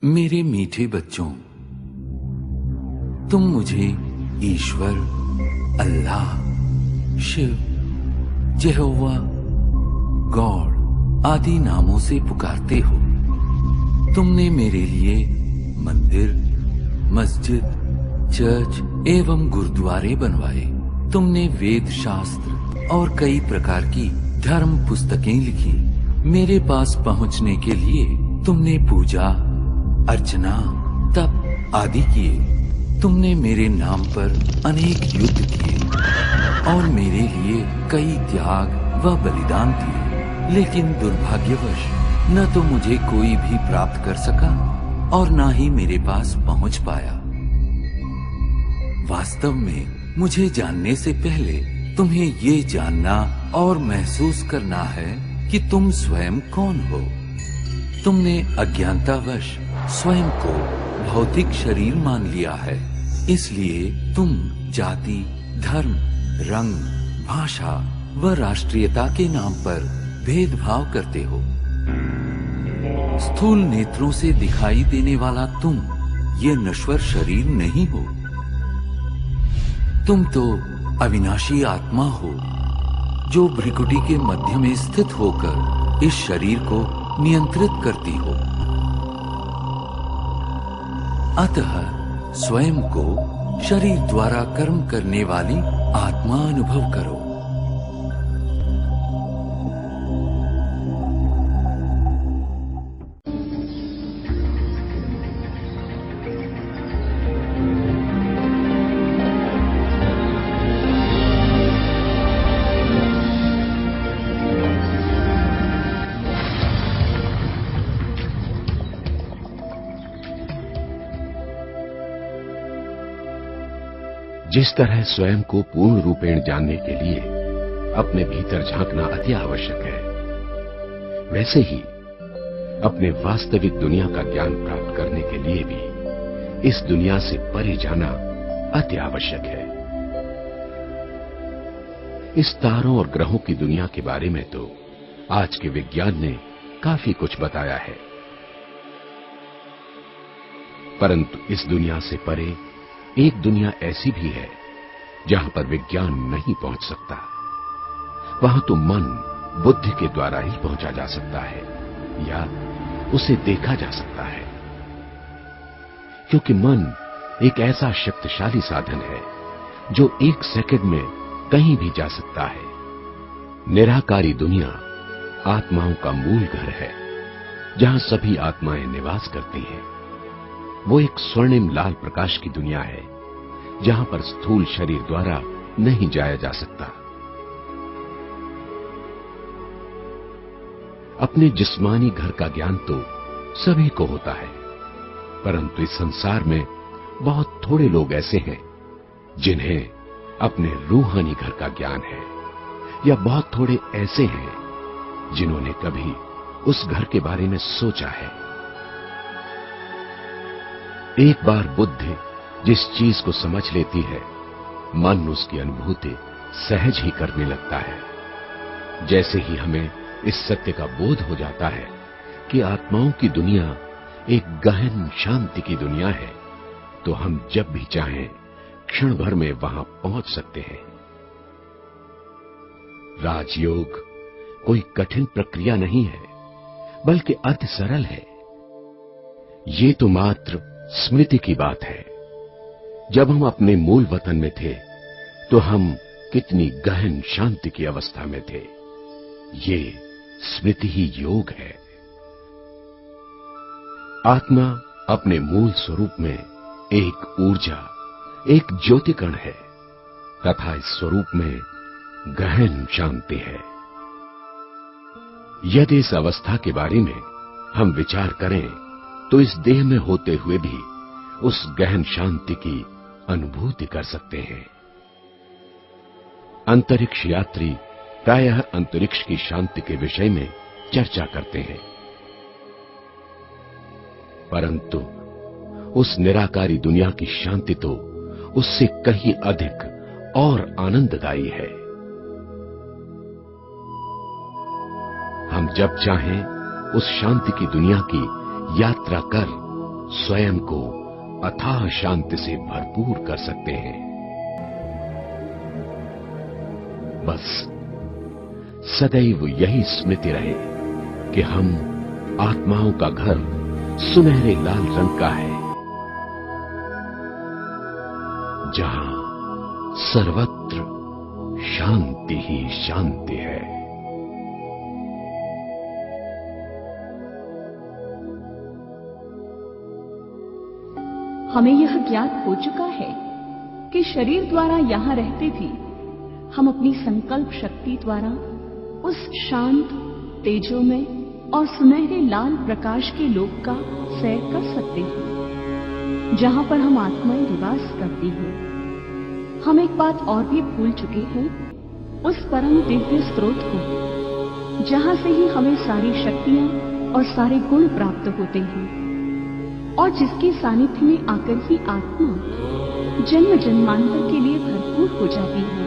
मेरे मीठे बच्चों, तुम मुझे ईश्वर, अल्लाह, शिव, यहोवा, गॉड आदि नामों से पुकारते हो। तुमने मेरे लिए मंदिर, मस्जिद, चर्च एवं गुरुद्वारे बनवाए। तुमने वेद शास्त्र और कई प्रकार की धर्म पुस्तकें लिखी। मेरे पास पहुंचने के लिए तुमने पूजा, अर्चना, तप आदि किए। तुमने मेरे नाम पर अनेक युद्ध किए और मेरे लिए कई त्याग व बलिदान दिए, लेकिन दुर्भाग्यवश न तो मुझे कोई भी प्राप्त कर सका और न ही मेरे पास पहुंच पाया। वास्तव में मुझे जानने से पहले तुम्हें ये जानना और महसूस करना है कि तुम स्वयं कौन हो। तुमने अज्ञानतावश स्वयं को भौतिक शरीर मान लिया है, इसलिए तुम जाति, धर्म, रंग, भाषा व राष्ट्रीयता के नाम पर भेदभाव करते हो। स्थूल नेत्रों से दिखाई देने वाला तुम ये नश्वर शरीर नहीं हो। तुम तो अविनाशी आत्मा हो, जो भ्रिकुटी के मध्य में स्थित होकर इस शरीर को नियंत्रित करती हो। अतः स्वयं को शरीर द्वारा कर्म करने वाली आत्मा अनुभव करो। जिस तरह स्वयं को पूर्ण रूपेण जानने के लिए अपने भीतर झांकना अति आवश्यक है, वैसे ही अपने वास्तविक दुनिया का ज्ञान प्राप्त करने के लिए भी इस दुनिया से परे जाना अति आवश्यक है। इस तारों और ग्रहों की दुनिया के बारे में तो आज के विज्ञान ने काफी कुछ बताया है, परंतु इस दुनिया से परे एक दुनिया ऐसी भी है जहां पर विज्ञान नहीं पहुंच सकता। वहां तो मन, बुद्धि के द्वारा ही पहुंचा जा सकता है या उसे देखा जा सकता है, क्योंकि मन एक ऐसा शक्तिशाली साधन है जो एक सेकंड में कहीं भी जा सकता है। निराकारी दुनिया आत्माओं का मूल घर है, जहां सभी आत्माएं निवास करती हैं। वो एक स्वर्णिम लाल प्रकाश की दुनिया है, जहां पर स्थूल शरीर द्वारा नहीं जाया जा सकता। अपने जिस्मानी घर का ज्ञान तो सभी को होता है, परंतु इस संसार में बहुत थोड़े लोग ऐसे हैं जिन्हें अपने रूहानी घर का ज्ञान है, या बहुत थोड़े ऐसे हैं जिन्होंने कभी उस घर के बारे में सोचा है। एक बार बुद्धि जिस चीज को समझ लेती है, मन उसकी अनुभूति सहज ही करने लगता है। जैसे ही हमें इस सत्य का बोध हो जाता है कि आत्माओं की दुनिया एक गहन शांति की दुनिया है, तो हम जब भी चाहें क्षण भर में वहां पहुंच सकते हैं। राजयोग कोई कठिन प्रक्रिया नहीं है, बल्कि अति सरल है। ये तो मात्र स्मृति की बात है। जब हम अपने मूल वतन में थे तो हम कितनी गहन शांति की अवस्था में थे। ये स्मृति ही योग है। आत्मा अपने मूल स्वरूप में एक ऊर्जा, एक ज्योतिकण है, तथा इस स्वरूप में गहन शांति है। यदि इस अवस्था के बारे में हम विचार करें तो इस देह में होते हुए भी उस गहन शांति की अनुभूति कर सकते हैं। अंतरिक्ष यात्री प्रायः अंतरिक्ष की शांति के विषय में चर्चा करते हैं, परंतु उस निराकारी दुनिया की शांति तो उससे कहीं अधिक और आनंददायी है। हम जब चाहें उस शांति की दुनिया की यात्रा कर स्वयं को अथाह शांति से भरपूर कर सकते हैं। बस सदैव यही स्मृति रहे कि हम आत्माओं का घर सुनहरे लाल रंग का है, जहां सर्वत्र शांति ही शांति है। हमें यह ज्ञात हो चुका है कि शरीर द्वारा यहां रहते भी हम अपनी संकल्प शक्ति द्वारा उस शांत, तेजोमय और सुनहरे लाल प्रकाश के लोक का सैर कर सकते हैं, जहां पर हम आत्माएं निवास करती हैं। हम एक बात और भी भूल चुके हैं, उस परम दिव्य स्रोत को, जहां से ही हमें सारी शक्तियां और सारे गुण प्राप्त होते हैं और जिसके सानिध्य में आकर ही आत्मा जन्म जन्मांतर के लिए भरपूर हो जाती है।